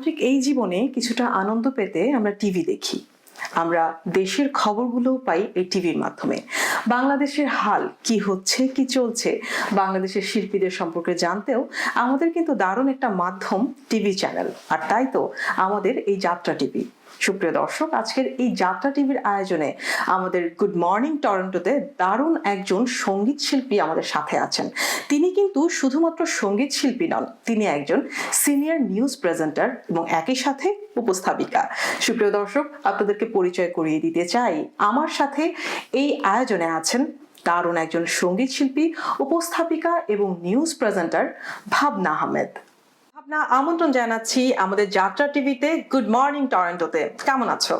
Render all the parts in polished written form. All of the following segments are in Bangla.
যান্ত্রিক এই জীবনে কিছুটা আনন্দ পেতে আমরা টিভি দেখি, আমরা দেশের খবরগুলোও পাই এই টিভির মাধ্যমে। বাংলাদেশের হাল কি হচ্ছে, কি চলছে, বাংলাদেশের শিল্পীদের সম্পর্কে জানতেও আমাদের কিন্তু দারুণ একটা মাধ্যম টিভি চ্যানেল। আর তাই তো আমাদের এই যাত্রা টিভি। সুপ্রিয় দর্শক, আজকের এই যাত্রা টিভির আয়োজনে আমাদের গুড মর্নিং টরন্টোতে দারুণ একজন সঙ্গীত শিল্পী আমাদের সাথে আছেন। তিনি কিন্তু শুধুমাত্র সঙ্গীত শিল্পী নন, তিনি একজন সিনিয়র নিউজ প্রেজেন্টার এবং একই সাথে উপস্থাপিকা। সুপ্রিয় দর্শক, আপনাদেরকে পরিচয় করিয়ে দিতে চাই, আমার সাথে এই আয়োজনে আছেন দারুণ একজন সঙ্গীত শিল্পী, উপস্থাপিকা এবং নিউজ প্রেজেন্টার ভাবনা আহমেদ। ভাবনা, আমন্ত্রণ জানাচ্ছি আমাদের যাত্রা টিভিতে গুড মর্নিং টরন্টোতে। কেমন আছো?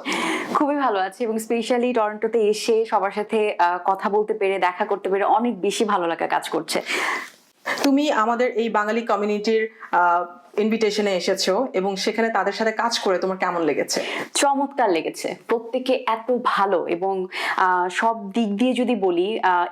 খুবই ভালো আছি, এবং স্পেশালি টরন্টোতে এসে সবার সাথে কথা বলতে পেরে, দেখা করতে পেরে অনেক বেশি ভালো লাগা কাজ করছে। তুমি আমাদের এই বাঙালি কমিউনিটির ইনভিটেশনে এসেছো এবং সেখানে তাদের সাথে কাজ করে তোমার কেমন লেগেছে? চমৎকার লেগেছে, প্রত্যেকে এত ভালো, এবং সব দিক দিয়ে যদি বলি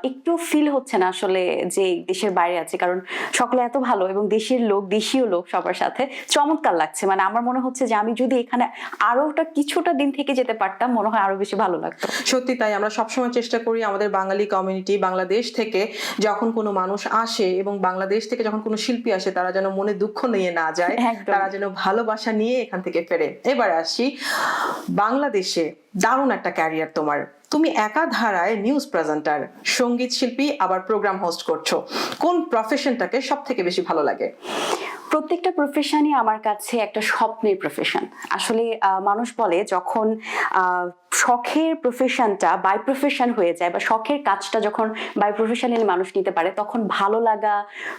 একটু ফিল হচ্ছে না আসলে যে দেশের বাইরে আছে, কারণ সকলে এত ভালো এবং দেশের লোক, দেশীয় লোক সবার সাথে চমৎকার লাগছে। মানে আমার মনে হচ্ছে যে আমি যদি এখানে আরোটা কিছুটা দিন থেকে যেতে পারতাম, মনে হয় আরো বেশি ভালো লাগতো। সত্যি তাই, আমরা সবসময় চেষ্টা করি আমাদের বাঙালি কমিউনিটি, বাংলাদেশ থেকে যখন কোনো মানুষ আসে এবং বাংলাদেশ থেকে যখন কোনো শিল্পী আসে, তারা যেন মনে দুঃখ নিয়ে না যায়, তারা যেন ভালোবাসা নিয়ে এখান থেকে ফেরে। এবার আসি বাংলাদেশে, দারুণ একটা ক্যারিয়ার তোমার। তুমি একাধারায় নিউজ প্রেজেন্টার, সঙ্গীত শিল্পী, আবার প্রোগ্রাম হোস্ট করছো। কোন প্রফেশনটাকে সব থেকে বেশি ভালো লাগে? প্রত্যেকটা প্রফেশনই আমার কাছে একটা স্বপ্নের প্রফেশন। আসলে মানুষ বলে যখন শখের প্রফেশনটা বাই প্রফেশন হয়ে যায়, বা শখের কাজটা যখন বাই প্রফেশনালি মানুষ নিতে পারে, তখন ভালো লাগা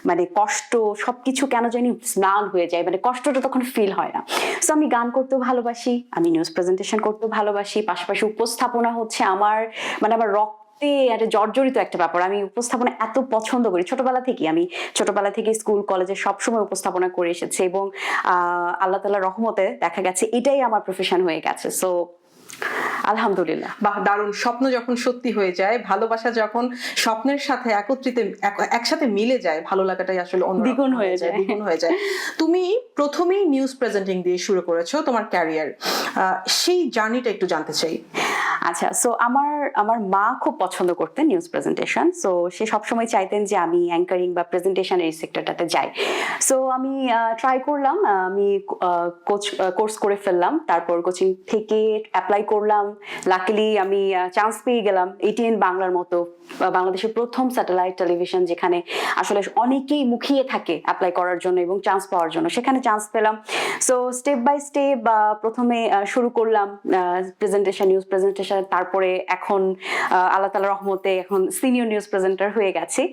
মানে কষ্ট সবকিছু কেন জানি স্নান হয়ে যায়, মানে কষ্টটা তখন ফিল হয় না। সো আমি গান করতেও ভালোবাসি, আমি নিউজ প্রেজেন্টেশন করতেও ভালোবাসি, পাশাপাশি উপস্থাপনা হচ্ছে আমার মানে আমার জর্জরিত একটা ব্যাপার। আমি উপস্থাপনা এত পছন্দ করি ছোটবেলা থেকে স্কুল কলেজে সবসময় উপস্থাপনা করে এসেছি, এবং আল্লাহ তাআলার রহমতে দেখা গেছে এটাই আমার প্রফেশন হয়ে গেছে। সো আলহামদুলিল্লাহ। বাহ, দারুণ। স্বপ্ন যখন সত্যি হয়ে যায়, ভালোবাসা যখন স্বপ্নের সাথে একসাথে মিলে যায়, ভালো লাগাটাই আসলে দ্বিগুণ হয়ে যায়। তুমি প্রথমেই নিউজ প্রেজেন্টিং দিয়ে শুরু করেছো তোমার ক্যারিয়ার, সেই জার্নিটা একটু জানতে চাই। আচ্ছা, সো আমার মা খুব পছন্দ করতেন নিউজ প্রেজেন্টেশন। সো সে সবসময় চাইতেন যে আমি অ্যাঙ্কারিং বা প্রেজেন্টেশন এই সেক্টরটাতে যাই। সো আমি ট্রাই করলাম, আমি কোর্স করে ফেললাম, তারপর কোচিং থেকে অ্যাপ্লাই করলাম। লাকিলি আমি চান্স পেয়ে গেলাম এটিএন বাংলার মতো বাংলাদেশের প্রথম স্যাটেলাইট টেলিভিশন, যেখানে আসলে অনেকেই মুখিয়ে থাকে অ্যাপ্লাই করার জন্য এবং চান্স পাওয়ার জন্য, সেখানে চান্স পেলাম। সো স্টেপ বাই স্টেপ প্রথমে শুরু করলাম নিউজ প্রেজেন্টেশন, তারপরে এখন আল্লাহ তাআলার রহমতে এখন সিনিয়র নিউজ প্রেজেন্টার হয়ে গেছি।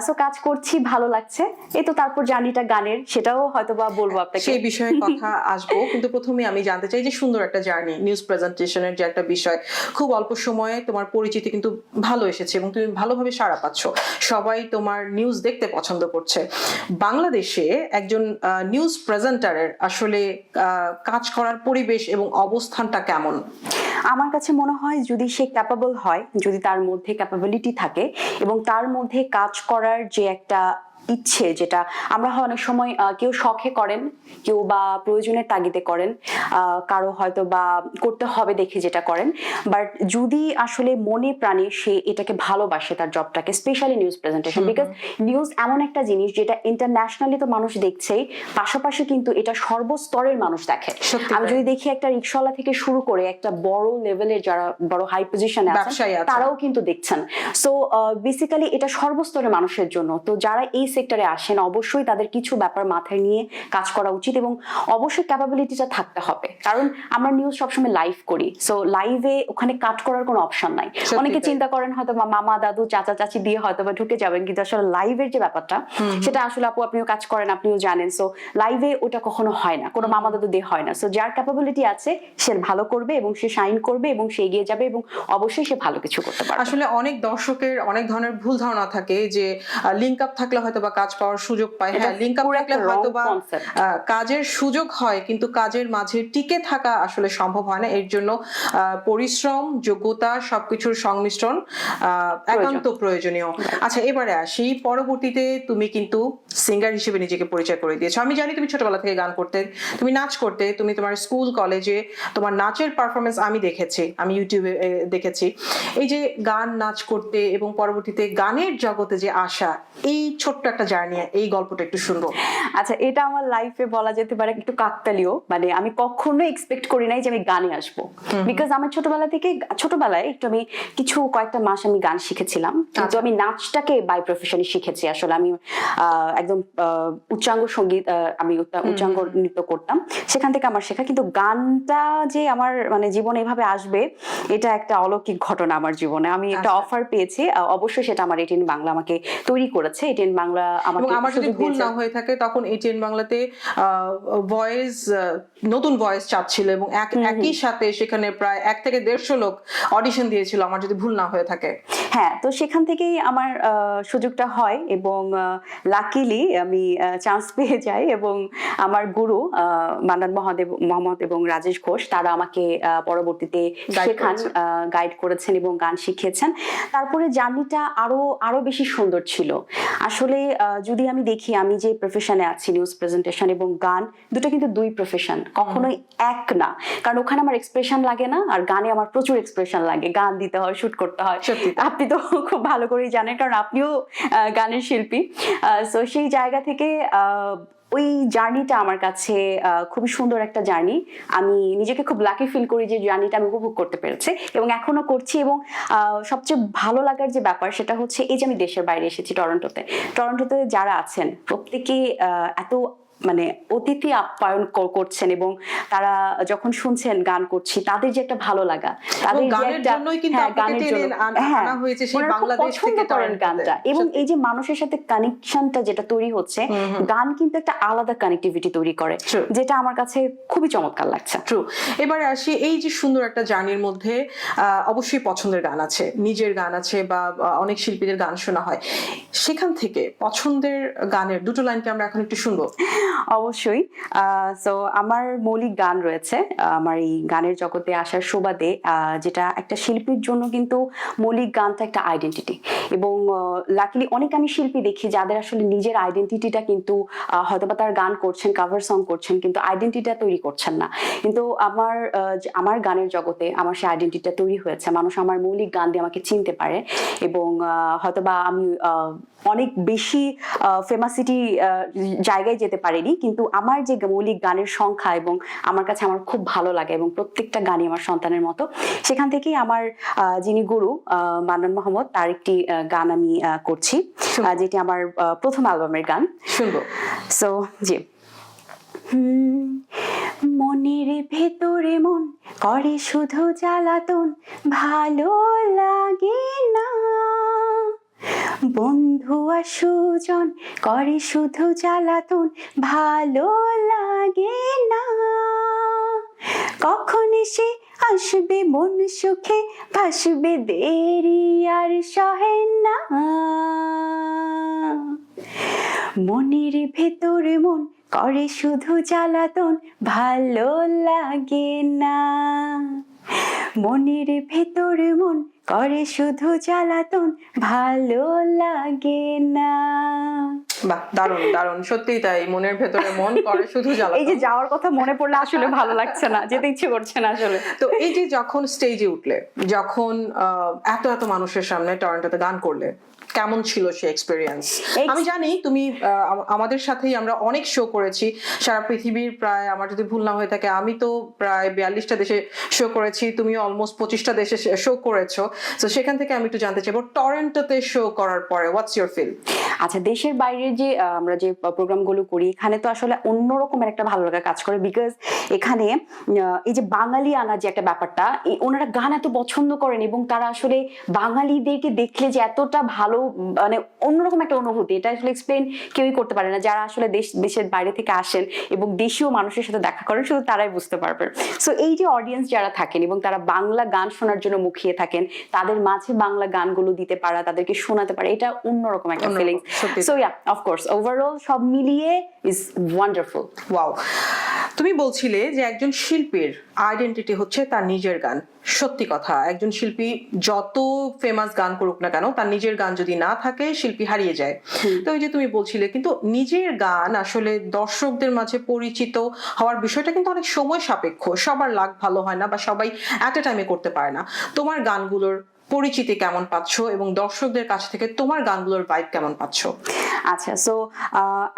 সো কাজ করছি, ভালো লাগছে। এই তো, তারপর জার্নিটা গানের, সেটাও হয়তোবা বলবো আপনাকে, সেই বিষয়ে কথা আসবো। কিন্তু প্রথমে আমি জানতে চাই যে সুন্দর একটা জার্নি, নিউজ প্রেজেন্টেশনের যে একটা বিষয়, খুব অল্প সময়ে তোমার পরিচিতি কিন্তু ভালো এসেছে এবং তুমি ভালোভাবে সাড়া পাচ্ছ, সবাই তোমার নিউজ দেখতে পছন্দ করছে। বাংলাদেশে একজন নিউজ প্রেজেন্টারের আসলে কাজ করার পরিবেশ এবং অবস্থানটা কেমন? আমার কাছে মনে হয় যদি সে ক্যাপাবল হয়, যদি তার মধ্যে ক্যাপাবিলিটি থাকে এবং তার মধ্যে কাজ করার যে একটা ইচ্ছে, যেটা আমরা অনেক সময় কেউ শখে করেন, কেউ বা প্রয়োজনের তাগিদে করেন, কারো হয়তো বা করতে হবে দেখে যেটা করেন, বাট যদি আসলে মনে প্রাণে সে এটাকে ভালোবাসে, তার জবটাকে, specially news presentation, because news এমন একটা জিনিস যেটা ইন্টারন্যাশনালি তো মানুষ দেখছেই, পাশাপাশি কিন্তু এটা সর্বস্তরের মানুষ দেখে। আমি যদি দেখি একটা রিক্সাওয়ালা থেকে শুরু করে একটা বড় লেভেলের যারা বড় হাই পজিশনে আছেন, তারাও কিন্তু দেখছেন। সো বেসিক্যালি এটা সর্বস্তরের মানুষের জন্য। তো যারা এই সেক্টরে আসেন, অবশ্যই তাদের কিছু ব্যাপার মাথায় নিয়ে কাজ করা উচিত এবং অবশ্যই ক্যাপাবিলিটিটা থাকতে হবে, কারণ আমরা নিউজ সবসময় লাইভ করি। সো লাইভে ওখানে কাট করার কোনো অপশন নাই। অনেকে চিন্তা করেন হয়তো মামা দাদু চাচা চাচি দিয়ে হয়তো বা ঢুকে যাবেন, কিন্তু আসলে লাইভের যে ব্যাপারটা, সেটা আসলে আপনিও কাজ করেন, আপনিও জানেন। সো লাইভে ওটা কখনো হয় না, কোনো মামা দাদু দিয়ে হয় না। সো যার ক্যাপাবিলিটি আছে সে ভালো করবে এবং সে শাইন করবে এবং সে এগিয়ে যাবে এবং অবশ্যই সে ভালো কিছু করতে পারবে। আসলে অনেক দর্শকের অনেক ধরনের ভুল ধারণা থাকে যে লিংক আপ থাকলে হয়তো বা কাজ পাওয়ার সুযোগ পায়। এটা হ্যাঁ, লিঙ্ক আপ পুরো থাকলে একটা হয়তো wrong বা concept। কাজের সুযোগ হয়, কিন্তু কাজের মাঝে টিকে থাকা আসলে সম্ভব হয় না। এর জন্য পরিশ্রম, যোগ্যতা সবকিছুর সংমিশ্রণ একান্ত প্রয়োজনীয়। আচ্ছা, এবারে আসি, পরবর্তীতে তুমি কিন্তু সিঙ্গার হিসেবে নিজেকে পরিচয় করে দিয়েছো। আমি জানি তুমি ছোটবেলা থেকে গান করতে, তুমি নাচ করতে, তুমি তোমার স্কুল কলেজে তোমার নাচের পারফরমেন্স আমি দেখেছি, আমি ইউটিউবে দেখেছি। এই যে গান নাচ করতে এবং পরবর্তীতে গানের জগতে যে আসা, এই ছোট্ট একটা জার্নি, এই গল্পটা একটু শুনবো। আচ্ছা, এটা আমার লাইফে বলা যেতে পারে একটু কাকতালীয়। মানে আমি কখনো এক্সপেক্ট করি নাই যে আমি গানে আসবো, বিকজ আমার ছোটবেলায় একটু আমি কয়েকটা মাস আমি গান শিখেছিলাম, কিন্তু আমি নাচটাকে বাই প্রফেশনে শিখেছি। আসলে আমি একদম উচ্চাঙ্গ সঙ্গীত, আমি উচ্চাঙ্গ নৃত্য করতাম, সেখান থেকে আমার শেখা। কিন্তু গানটা যে আমার মানে জীবনে এভাবে আসবে, এটা একটা অলৌকিক ঘটনা আমার জীবনে। আমি একটা অফার পেয়েছি, অবশ্যই সেটা আমার এটিএন বাংলা আমাকে তৈরি করেছে। এটিএন বাংলা আমাকে আমার যদি সুযোগ ভুল দিয়েছে। না হয়ে থাকে, তখন এটিএন বাংলাতে ভয়েস, নতুন ভয়েস চাচ্ছিল এবং একই সাথে সেখানে প্রায় 1 থেকে 150 লোক অডিশন দিয়েছিল, আমার যদি ভুল না হয়ে থাকে। হ্যাঁ, তো সেখান থেকেই আমার সুযোগটা হয় এবং লাকিলি আমি চান্স পেয়ে যাই। এবং আমার গুরু মান্নান মোহাম্মদ এবং রাজেশ ঘোষ, তারা আমাকে পরবর্তীতে শেখান, গাইড করেছেন এবং গান শিখিয়েছেন। তারপরে জার্নিটা আরো বেশি সুন্দর ছিল। আসলে যদি আমি দেখি, আমি যে প্রফেশনে আছি, নিউজ প্রেজেন্টেশন এবং গান, দুটো কিন্তু দুই প্রফেশন, কখনোই এক না। কারণ ওখানে আমার এক্সপ্রেশন লাগে না, আর গানে আমার প্রচুর এক্সপ্রেশন লাগে। গান দিতে হয়, শুট করতে হয়। আপনি তো খুব ভালো করেই জানেন, কারণ আপনিও গানের শিল্পী। সো সেই জায়গা থেকে ওই জার্নিটা আমার কাছে খুবই সুন্দর একটা জার্নি। আমি নিজেকে খুব লাকি ফিল করি যে জার্নিটা আমি উপভোগ করতে পেরেছি এবং এখনো করছি। এবং সবচেয়ে ভালো লাগার যে ব্যাপার, সেটা হচ্ছে এই যে আমি দেশের বাইরে এসেছি, টরন্টোতে যারা আছেন প্রত্যেকে এত মানে অতিথি আপ্যায়ন করছেন, এবং তারা যখন শুনছেন গান করছি, তাদের যে একটা ভালো লাগা, তাদের যে একটা গানের জন্য পছন্দ করেন গানটা। এবং এই যে মানুষের সাথে কানেকশনটা যেটা তৈরি হচ্ছে, গান কিন্তু একটা আলাদা কানেক্টিভিটি তৈরি করে, যেটা আমার কাছে খুবই চমৎকার লাগছে। ট্রু। এবারে আসি, এই যে সুন্দর একটা জার্নির মধ্যে অবশ্যই পছন্দের গান আছে, নিজের গান আছে, বা অনেক শিল্পীদের গান শোনা হয়। সেখান থেকে পছন্দের গানের দুটো লাইনকে আমরা এখন একটু শুনবো। অবশ্যই। সো আমার মৌলিক গান রয়েছে আমার এই গানের জগতে আসার সুবাদে, যেটা একটা শিল্পীর জন্য কিন্তু মৌলিক গানটা একটা আইডেন্টিটি। এবং লাকিলি অনেক আমি শিল্পী দেখি যাদের আসলে নিজের আইডেন্টিটিটা কিন্তু হয়তোবা তার গান করছেন, কাভার সং করছেন, কিন্তু আইডেন্টিটিটা তৈরি করছেন না। কিন্তু আমার গানের জগতে আমার সেই আইডেন্টিটিটা তৈরি হয়েছে। মানুষ আমার মৌলিক গান দিয়ে আমাকে চিনতে পারে, এবং হয়তোবা আমি অনেক বেশি ফেমাসিটি জায়গায় যেতে পারিনি, কিন্তু আমার যে মৌলিক গানের সংখ্যা এবং আমার কাছে আমার খুব ভালো লাগে, এবং প্রত্যেকটা গানই আমার সন্তানের মতো। সেখান থেকেই আমার যিনি গুরু মান্নান মোহাম্মদ, তার একটি গান আমি করছি, যেটি আমার প্রথম অ্যালবামের গান। শুনবো। সো জি। মনের ভেতরে মন করে শুধু জ্বালাতন, ভালো লাগে না। বন্ধু আর সুজন করে শুধু জ্বালাতন, ভালো লাগে না। কখন এসে আসবে মন সুখে ভাসবে, দেরি আর সহে না। মনের ভেতরে মন করে শুধু জ্বালাতন, ভালো লাগে না। মনের ভেতরে মন করে শুধু জ্বালাতন, ভালো লাগে না। বাহ, দারুণ দারুণ, সত্যিই তাই। মনের ভেতরে মন করে শুধু জ্বালাতন। এই যে যাওয়ার কথা মনে পড়লে আসলে ভালো লাগছে না, যেতে ইচ্ছে করছে না আসলে। তো এই যে যখন স্টেজে উঠলে, যখন এত এত মানুষের সামনে টরন্টোতে গান করলে, কেমন ছিল সেই এক্সপেরিয়েন্স? আমি জানি তুমি আমাদের সাথেই আমরা অনেক শো করেছি সারা পৃথিবীর, প্রায় আমার যদি ভুল না হয়ে থাকে, আমি তো প্রায় 42টা দেশে শো করেছি, তুমি অলমোস্ট 25টা দেশে শো করেছো। তো সেখান থেকে আমি একটু জানতে চাইবো, টরন্টোতে শো করার পরে হোয়াটস ইউর ফিল? আচ্ছা, দেশের বাইরে যে আমরা যে প্রোগ্রামগুলো করি, এখানে তো আসলে অন্যরকমের একটা ভালো লাগা কাজ করে, বিকজ এখানে এই যে বাঙালি আনা যে একটা ব্যাপারটা, ওনারা গান এত পছন্দ করেন, এবং তারা আসলে বাঙালিদেরকে দেখলে যে এতটা ভালো মানে অন্যরকম একটা অনুভূতি, এটা আসলে এক্সপ্লেন কেউই করতে পারে না। যারা আসলে দেশের বাইরে থেকে আসেন এবং দেশীয় মানুষের সাথে দেখা করেন শুধু তারাই বুঝতে পারবেন। সো এই যে অডিয়েন্স যারা থাকেন এবং তারা বাংলা গান শোনার জন্য মুখিয়ে থাকেন, তাদের মাঝে বাংলা গানগুলো দিতে পারা, তাদেরকে শোনাতে পারা, এটা অন্যরকম একটা feelings. So yeah, of course overall সব মিলিয়ে ইজ ওয়ান্ডারফুল। ওয়াও, তুমি বলছিলে যে একজন শিল্পীর আইডেন্টিটি হচ্ছে তার নিজের গান। সত্যি কথা, একজন শিল্পী যত ফেমাস গান করুক না কেন, তার নিজের গান যদি না থাকে শিল্পী হারিয়ে যায়। তো ওই যে তুমি বলছিলে, কিন্তু নিজের গান আসলে দর্শকদের মাঝে পরিচিত হওয়ার বিষয়টা কিন্তু অনেক সময় সাপেক্ষ, সবার লাগ ভালো হয় না বা সবাই অ্যাট এ টাইমে করতে পারে না। তোমার গানগুলোর পরিচিতি কেমন পাচ্ছ এবং দর্শকদের কাছ থেকে তোমার গানগুলোর ভাইব কেমন পাচ্ছ? আচ্ছা, সো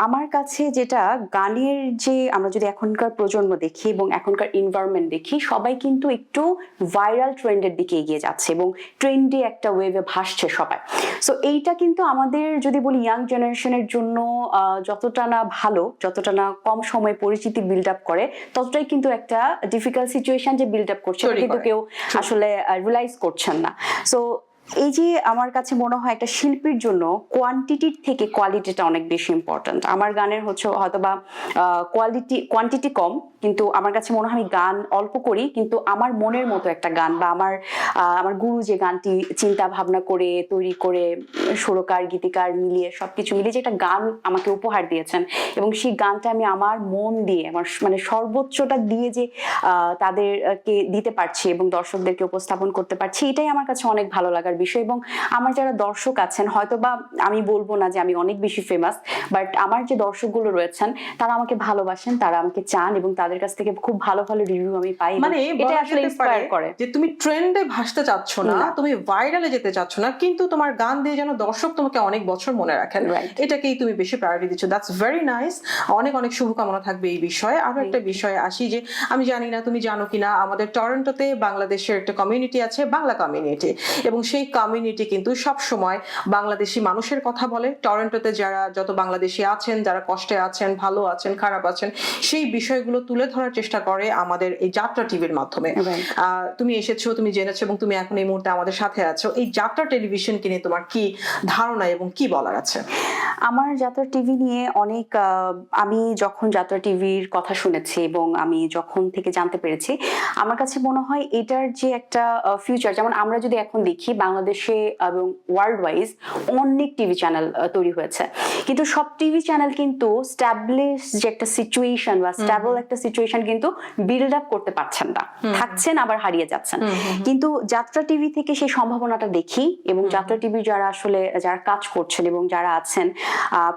আমার কাছে যেটা গানের, যে আমরা যদি এখনকার প্রজন্ম দেখি এবং এখনকার এনভায়রনমেন্ট দেখি, সবাই কিন্তু একটু ভাইরাল ট্রেন্ডের দিকে এগিয়ে যাচ্ছে এবং ট্রেন্ডে একটা ওয়েভে ভাসছে সবাই। সো এইটা কিন্তু আমাদের যদি বলি ইয়াং জেনারেশনের জন্য যতটা না ভালো, যতটা না কম সময়ে পরিচিতি বিল্ড আপ করে, ততটাই কিন্তু একটা ডিফিকাল্ট সিচুয়েশন যে বিল্ড আপ করছে, কিন্তু কেউ আসলে রিয়েলাইজ করছেন না। সো এই যে আমার কাছে মনে হয় একটা শিল্পীর জন্য কোয়ান্টিটির থেকে কোয়ালিটিটা অনেক বেশি ইম্পর্ট্যান্ট। আমার গানের হচ্ছে হয়তোবা কোয়ান্টিটি কম, কিন্তু আমার কাছে মনে হয় আমি গান অল্প করি, কিন্তু আমার মনের মতো একটা গান, বা আমার গুরু যে গানটি চিন্তা ভাবনা করে তৈরি করে সুরকার গীতিকার মিলিয়ে সবকিছু মিলিয়ে যে একটা গান আমাকে উপহার দিয়েছেন, এবং সেই গানটা আমি আমার মন দিয়ে, আমার মানে সর্বোচ্চটা দিয়ে যে তাদেরকে দিতে পারছি এবং দর্শকদেরকে উপস্থাপন করতে পারছি, এটাই আমার কাছে অনেক ভালো লাগার বিষয়। এবং আমার যারা দর্শক আছেন, হয়তোবা আমি বলবো না যে আমি অনেক বেশি ফেমাস, বাট আমার যে দর্শকগুলো রয়েছেন তারা আমাকে ভালোবাসেন, তারা আমাকে চান, এবং তাদের কাছ থেকে খুব ভালো ভালো রিভিউ আমি পাই। মানে এটা আসলে ইন্সপায়ার করে যে তুমি ট্রেন্ডে ভাসতে চাচ্ছ না, তুমি ভাইরালে যেতে চাচ্ছ না, কিন্তু তোমার গান দিয়ে যেন দর্শক তোমাকে অনেক বছর মনে রাখেন, এটাকেই তুমি বেশি প্রায়োরিটি দিচ্ছ। That's very nice. অনেক অনেক শুভকামনা থাকবে এই বিষয়ে। আরো একটা বিষয়ে আসি, যে আমি জানি না তুমি জানো কিনা, আমাদের টরন্টোতে বাংলাদেশের একটা কমিউনিটি আছে, বাংলা কমিউনিটি, এবং সেই কমিউনিটি কিন্তু সব সময় বাংলাদেশি মানুষের কথা বলে। টরন্টোতে যারা যত বাংলাদেশি আছেন, যারা কষ্টে আছেন, ভালো আছেন, খারাপ আছেন, সেই বিষয়গুলো তুলে ধরার চেষ্টা করে আমাদের এই যাত্রা টিভির মাধ্যমে। তুমি এসেছো, তুমি জেনেছো, এবং তুমি এখন এই মুহূর্তে আমাদের সাথে আছো। এই যাত্রা টেলিভিশনকে নিয়ে তোমার কি ধারণা এবং কি বলার আছে? আমার যাত্রা টিভি নিয়ে অনেক, আমি যখন যাত্রা টিভির কথা শুনেছি এবং আমি যখন থেকে জানতে পেরেছি, আমার কাছে মনে হয় এটার যে একটা ফিউচার, যেমন আমরা যদি এখন দেখি বাংলাদেশে এবং ওয়ার্ল্ড ওয়াইজ অনেক টিভি চ্যানেল তৈরি হয়েছে, কিন্তু সব টিভি চ্যানেল কিন্তু স্ট্যাবলিশ যে একটা সিচুয়েশন বা স্ট্যাবল একটা সিচুয়েশন কিন্তু বিল্ড আপ করতে পারছেন না, থাকছেন আবার হারিয়ে যাচ্ছেন। কিন্তু যাত্রা টিভি থেকে সেই সম্ভাবনাটা দেখি, এবং যাত্রা টিভি যারা কাজ করছেন এবং যারা আছেন,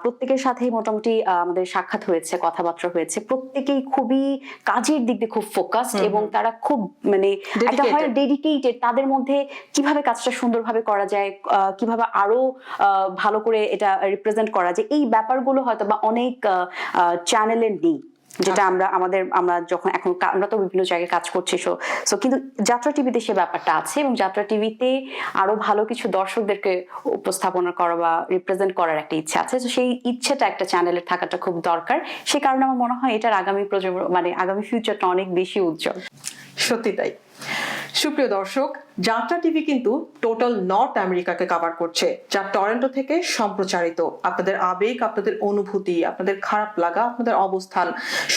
প্রত্যেকের সাথেই মোটামুটি আমাদের সাক্ষাৎ হয়েছে, কথাবার্তা হয়েছে, প্রত্যেকেই খুবই কাজের দিক দিয়ে খুব ফোকাসড, এবং তারা খুব মানে একটা হয় ডেডিকেটেড। তাদের মধ্যে কিভাবে কাজটা সুন্দরভাবে করা যায়, কিভাবে আরো ভালো করে এটা রিপ্রেজেন্ট করা যায়, এই ব্যাপারগুলো হয়তো বা অনেক চ্যানেলে নেই, যেটা আমরা যখন এখন আমরা তো বিভিন্ন জায়গায় কাজ করছি। সো কিন্তু যাত্রা টিভিতে সে ব্যাপারটা আছে, এবং যাত্রা টিভিতে আরো ভালো কিছু দর্শকদেরকে উপস্থাপনা করা বা রিপ্রেজেন্ট করার একটা ইচ্ছা আছে। তো সেই ইচ্ছেটা একটা চ্যানেলের থাকাটা খুব দরকার। সে কারণে আমার মনে হয় এটার আগামী প্রজন্ম মানে আগামী ফিউচারটা অনেক বেশি উজ্জ্বল। সত্যি তাই। সুপ্রিয় দর্শক, যাত্রা টিভি কিন্তু টোটাল নর্থ আমেরিকাকে কভার করছে, যা টরন্টো থেকে সম্প্রচারিত। আপনাদের আবেগ, আপনাদের অনুভূতি, আপনাদের খারাপ লাগা, আপনাদের অবস্থান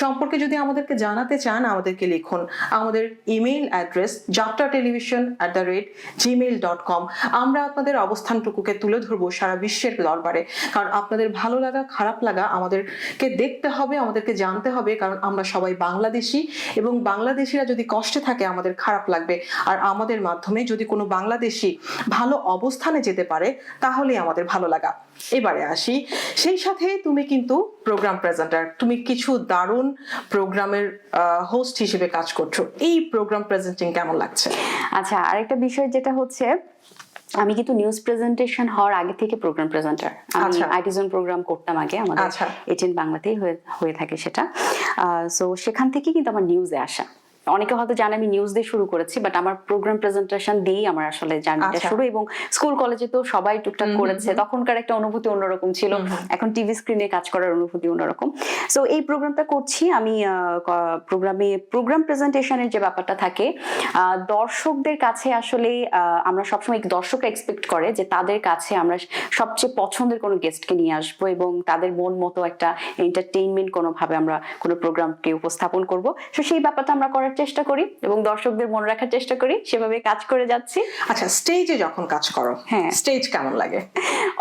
সম্পর্কে যদি আমাদেরকে জানাতে চান, আমাদেরকে লিখুন। আমাদের ইমেইল অ্যাড্রেস jatraTelevision@gmail.com। আমরা আপনাদের অবস্থানটুকুকে তুলে ধরবো সারা বিশ্বের দরবারে, কারণ আপনাদের ভালো লাগা, খারাপ লাগা আমাদেরকে দেখতে হবে, আমাদেরকে জানতে হবে, কারণ আমরা সবাই বাংলাদেশি, এবং বাংলাদেশিরা যদি কষ্টে থাকে আমাদের খারাপ লাগবে। আর আমাদের মাধ্যমে যদি কোনো বাংলাদেশি ভালো অবস্থানে যেতে পারে, তাহলে আমাদের ভালো লাগা। এবারে আসি, সেই সাথে তুমি কিন্তু প্রোগ্রাম প্রেজেন্টার, তুমি কিছু দারুণ প্রোগ্রামের হোস্ট হিসেবে কাজ করছো। এই প্রোগ্রাম প্রেজেন্টিং কেমন লাগছে? আচ্ছা, আরেকটা বিষয় যেটা হচ্ছে, আমি কিন্তু নিউজ প্রেজেন্টেশন হওয়ার আগে থেকে প্রোগ্রাম প্রেজেন্টার। আমি আইটিজোন প্রোগ্রাম করতাম আগে, আমাদের এটিএন বাংলাতেই হয়ে থাকে সেটা। সো সেখান থেকে কিন্তু আমার নিউজে আসা। অনেকে হয়তো জানে আমি নিউজ দিয়ে শুরু করেছি, বাট আমার প্রোগ্রাম প্রেজেন্টেশন দিয়েই আমার আসলে জার্নিটা আচ্ছা। শুরু, এবং স্কুল কলেজে তো সবাই টুকটাক করেছে, তখনকার একটা অনুভূতি অন্যরকম ছিল, এখন টিভি স্ক্রিনে কাজ করার অনুভূতি অন্যরকম। সো এই প্রোগ্রামটা করছি আমি, প্রোগ্রাম প্রেজেন্টেশনের যে ব্যাপারটা থাকে, দর্শকদের কাছে আসলে আমরা সবসময় দর্শকরা এক্সপেক্ট করে যে তাদের কাছে আমরা সবচেয়ে পছন্দের কোনো গেস্টকে নিয়ে আসবো এবং তাদের মন মতো একটা এন্টারটেইনমেন্ট কোনোভাবে আমরা কোনো প্রোগ্রামকে উপস্থাপন করব। তো সেই ব্যাপারটা আমরা করার চেষ্টা করি এবং দর্শকদের মনে রাখার চেষ্টা করি, সেভাবে কাজ করে যাচ্ছি। আচ্ছা, স্টেজে যখন কাজ করো, হ্যাঁ, স্টেজ কেমন লাগে?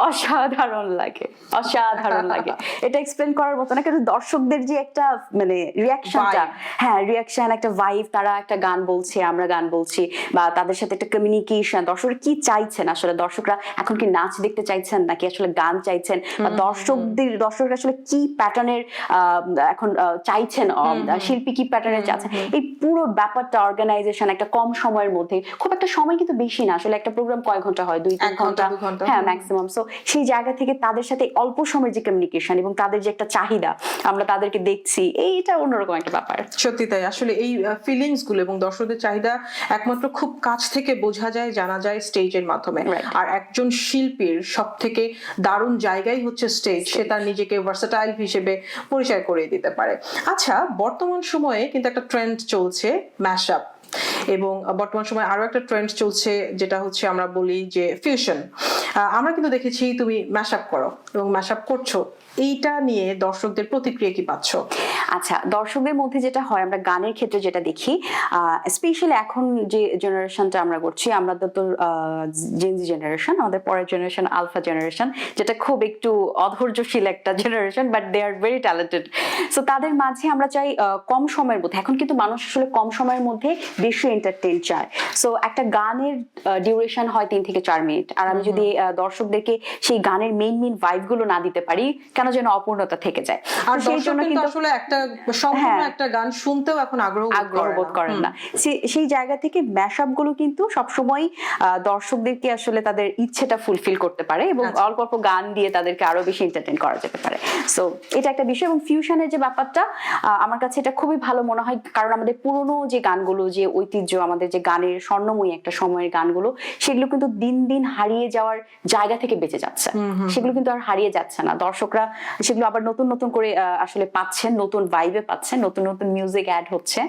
অসাধারণ লাগে, অসাধারণ লাগে। এটা এক্সপ্লেন করার মতো না, কিন্তু দর্শকদের যে একটা মানে রিয়াকশনটা, হ্যাঁ রিয়াকশন, একটা ভাইব, তারা একটা গান বলছে, আমরা গান বলছি, বা তাদের সাথে একটা কমিউনিকেশন, দর্শকরা কি চাইছেন, আসলে দর্শকরা এখন কি নাচ দেখতে চাইছেন নাকি আসলে গান চাইছেন, বা দর্শকরা আসলে কি প্যাটার্নের এখন চাইছেন, শিল্পী কি প্যাটার্নের চাচ্ছেন, এই পুরো ব্যাপারটা অর্গানাইজেশন একটা কম সময়ের মধ্যে, খুব একটা সময় কিন্তু বেশি না, আসলে একটা প্রোগ্রাম কয় ঘন্টা হয়, 2-3 ঘন্টা, হ্যাঁ ম্যাক্সিমাম। সো সেই জায়গা থেকে তাদের সাথে অল্প সময়ের যে কমিউনিকেশন এবং তাদের যে একটা চাহিদা, আমরা তাদেরকে দেখছি, এইটা অন্যরকম একটা ব্যাপার। সত্যি তাই, আসলে এই ফিলিংস গুলো এবং দর্শকদের চাহিদা একমাত্র খুব কাছ থেকে বোঝা যায়, জানা যায় স্টেজের মাধ্যমে। আর একজন শিল্পীর সব থেকে দারুণ জায়গাই হচ্ছে স্টেজ, সে তার নিজেকে ভার্সেটাইল হিসেবে পরিচয় করিয়ে দিতে পারে। আচ্ছা, বর্তমান সময়ে কিন্তু একটা ট্রেন্ড চলছে ম্যাশআপ, এবং বর্তমান সময় আরো একটা ট্রেন্ড চলছে যেটা হচ্ছে আমরা বলি যে ফিউশন। আমরা কিন্তু দেখেছি তুমি ম্যাশআপ করো এবং ম্যাশআপ করছো, এইটা নিয়ে দর্শকদের প্রতিক্রিয়া কি পাচ্ছ? আচ্ছা, দর্শকদের মধ্যে যেটা হয়, আমরা গানের ক্ষেত্রে যেটা দেখি, স্পেশালি এখন যে জেনারেশনটা আমরা করছি, আমরা তো জেনজি জেনারেশন, আমাদের পরের জেনারেশন আলফা জেনারেশন, যেটা খুব একটু অধৈর্যশীল একটা generation, but they are very talented. So তাদের মাঝে আমরা চাই কম সময়ের মধ্যে, এখন কিন্তু মানুষ আসলে কম সময়ের মধ্যে বেশি এন্টারটেইন চায়। সো একটা গানের ডিউরেশন হয় 3 থেকে 4 মিনিট, আর আমি যদি দর্শকদেরকে সেই গানের মেইন ভাইব গুলো না দিতে পারি, কেন যেন অপূর্ণতা থেকে যায়। আর সেই জন্য কিন্তু আসলে একটা সম্পূর্ণ একটা গান শুনতেও এখন আগ্রহ বোধ করেন না। সেই জায়গা থেকে ম্যাশআপ গুলো কিন্তু সবসময় দর্শকদেরকে আসলে তাদের ইচ্ছেটা ফুলফিল করতে পারে এবং অল্প অল্প গান দিয়ে তাদেরকে আরো বেশি এন্টারটেইন করা যেতে পারে। সো এটা একটা বিষয়। এবং ফিউশনের যে ব্যাপারটা, আমার কাছে এটা খুবই ভালো মনে হয়, কারণ আমাদের পুরনো যে গানগুলো, যে ঐতিহ্য, আমাদের যে গানের স্বর্ণময়ী একটা সময়ের গানগুলো, সেগুলো কিন্তু দিন দিন হারিয়ে যাওয়ার জায়গা থেকে বেঁচে যাচ্ছে, সেগুলো কিন্তু আর হারিয়ে যাচ্ছে না। দর্শকরা সেগুলো আবার নতুন নতুন করে আসলে পাচ্ছেন, নতুন ভাইবে পাচ্ছেন, নতুন নতুন মিউজিক অ্যাড হচ্ছে,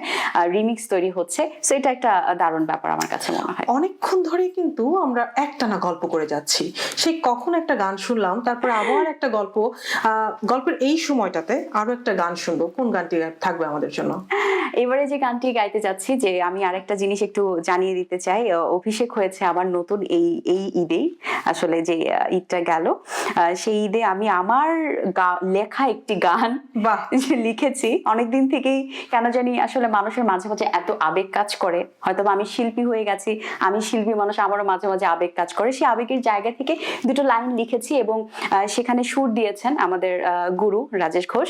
রিমিক্স তৈরি হচ্ছে। সো এটা একটা দারুণ ব্যাপার আমার কাছে মনে হয়। অনেকক্ষণ ধরে কিন্তু আমরা একটানা গল্প করে যাচ্ছি, সেই কখন একটা গান শুনলাম, তারপর আবার একটা গল্পের এই সময়টাতে আরো একটা গান শুনবো, কোন গানটি থাকবে আমাদের জন্য? এবারে যে গানটি গাইতে যাচ্ছি, যে আমি আরেকটা জিনিস একটু জানিয়ে দিতে চাই, অভিষেক হয়েছে আমার নতুন এই ঈদে, আসলে যে ঈদটা গেল, সেই ঈদে আমি আমার লেখা একটি গান লিখেছি। অনেকদিন থেকেই কেন জানি আসলে মানুষের মাঝে মাঝে এত আবেগ কাজ করে, হয়তো আমি শিল্পী হয়ে গেছি, আমি শিল্পী মানুষ, আমারও মাঝে মাঝে আবেগ কাজ করে। সেই আবেগের জায়গা থেকে দুটো লাইন লিখেছি এবং সেখানে সুর দিয়েছেন আমাদের গুরু রাজেশ ঘোষ,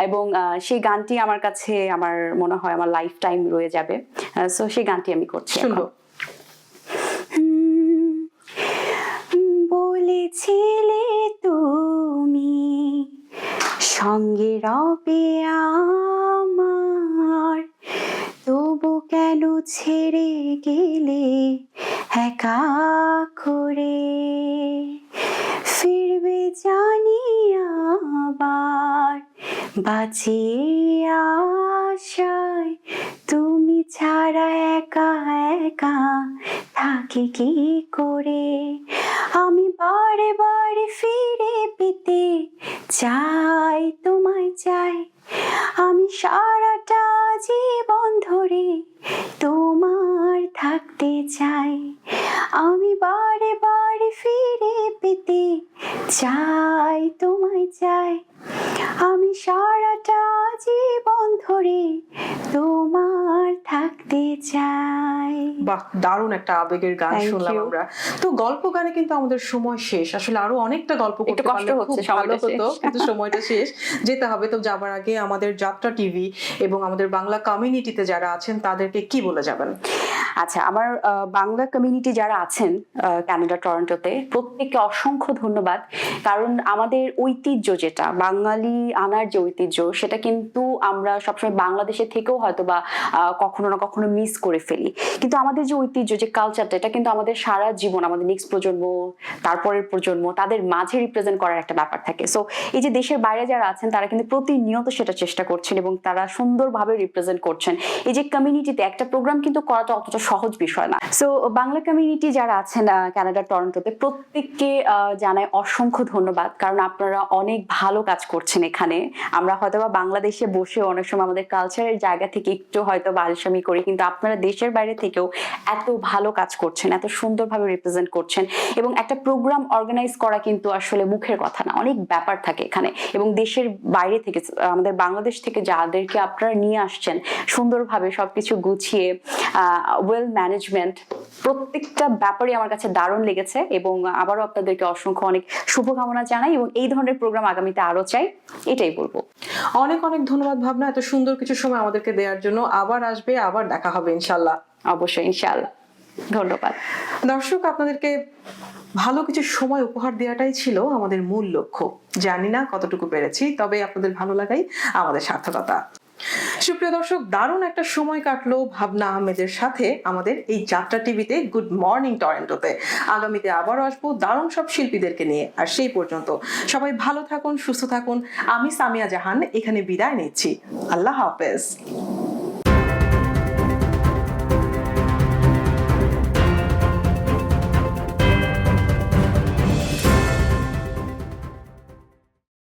এবং সেই গানটি আমার কাছে, আমার মনে হয় আমার লাইফ টাইম রয়ে যাবে। সো সেই গানটি আমি করছি। বলেছিলে তুমি সঙ্গে রবে আমার, তবু কেন ছেড়ে গেলে একা করে, ফিরবে জানি আবার বাঁচিয়ে আশায়, তুমি ছাড়া একা একা থাকি কি করে, আমি বারে বারে ফিরে পেতে চাই, তোমায় চাই, আমি সারাটা জীবন ধরে তোমার থাকতে চাই, আমি বারে বারে ফিরে পেতে চাই, তোমায় চাই, আমি সারাটা জীবন ধরে তোমার থাকতে চাই। বাহ, দারুণ একটা আবেগের গান শুনলাম আমরা। তো গল্প গানে কিন্তু আমাদের সময় শেষ, আসলে আরো অনেকটা গল্প করতে পারলে খুব ভালো হতো, কিন্তু সময়টা শেষ, যেতে হবে। তো যাবার আগে আমাদের যাত্রা টিভি এবং আমাদের বাংলা কমিউনিটিতে যারা আছেন তাদেরকে কি বলে যাবেন? আচ্ছা, আমার বাংলা কমিউনিটি যারা আছেন কানাডা টরন্টোতে, প্রত্যেককে অসংখ্য ধন্যবাদ, কারণ আমাদের ঐতিহ্য, যেটা বাঙালি আনার যে ঐতিহ্য, সেটা কিন্তু আমরা সবসময় বাংলাদেশে থেকেও হয়তো বা কখনো কখনো না কখনো মিস করে ফেলি। কিন্তু আমাদের যে ঐতিহ্য, যে কালচারটা, এটা কিন্তু আমাদের সারা জীবন, আমাদের নেক্সট প্রজন্ম, তারপরের প্রজন্ম, তাদের মাঝে রিপ্রেজেন্ট করার একটা ব্যাপার থাকে। সো এই যে দেশের বাইরে যারা আছেন তারা কিন্তু প্রতিনিয়ত সেটা চেষ্টা করছেন এবং তারা সুন্দরভাবে রিপ্রেজেন্ট করছেন। এই যে কমিউনিটিতে একটা প্রোগ্রাম কিন্তু করাটা অতটা সহজ বিষয় না। সো বাংলা কমিউনিটি যারা আছেন কানাডার টরন্টোতে, প্রত্যেককে জানাই অসংখ্য ধন্যবাদ, কারণ আপনারা অনেক ভালো কাজ করছেন এখানে। আমরা হয়তোবা বাংলাদেশে বসে অনেক সময় আমাদের কালচারের জায়গা থেকে একটু হয়তো আলসামি করি, কিন্তু আপনারা দেশের বাইরে থেকেও এত ভালো কাজ করছেন, এত সুন্দরভাবে রিপ্রেজেন্ট করছেন। এবং একটা প্রোগ্রাম অর্গানাইজ করা কিন্তু আসলে মুখের কথা না, অনেক ব্যাপার থাকে এখানে। এবং দেশের বাইরে থেকে, আমাদের বাংলাদেশ থেকে যাদেরকে আপনারা নিয়ে আসছেন, সুন্দরভাবে সবকিছু গুছিয়ে ওয়েল ম্যানেজমেন্ট, প্রত্যেকটা ব্যাপারই আমার কাছে দারুণ লেগেছে। এবং আবারও আপনাদেরকে অসংখ্য অনেক শুভকামনা জানাই এবং এই ধরনের প্রোগ্রাম আগামীতে আরো চাই, এটাই বলবো। অনেক অনেক ধন্যবাদ ভাবনা, এত সুন্দর কিছু সময় আমাদেরকে দেওয়ার জন্য। আবার আসবে, আবার দেখা হবে ইনশাল্লাহ। অবশ্যই, ইনশাআল্লাহ। ধন্যবাদ। দর্শক, আপনাদেরকে ভালো কিছু সময় উপহার দেওয়াটাই ছিল আমাদের মূল লক্ষ্য। জানি না কতটুকু পেরেছি, তবে আপনাদের ভালো লাগাই আমাদের সার্থকতা। সুপ্রিয় দর্শক, দারুণ একটা সময় কাটলো ভাবনা আহমেদের সাথে আমাদের এই যাত্রা টিভিতে গুড মর্নিং টরন্টোতে। আগামীতে আবারও আসবো দারুণ সব শিল্পীদেরকে নিয়ে। আর সেই পর্যন্ত সবাই ভালো থাকুন, সুস্থ থাকুন। আমি সামিয়া জাহান এখানে বিদায় নিচ্ছি। আল্লাহ হাফেজ।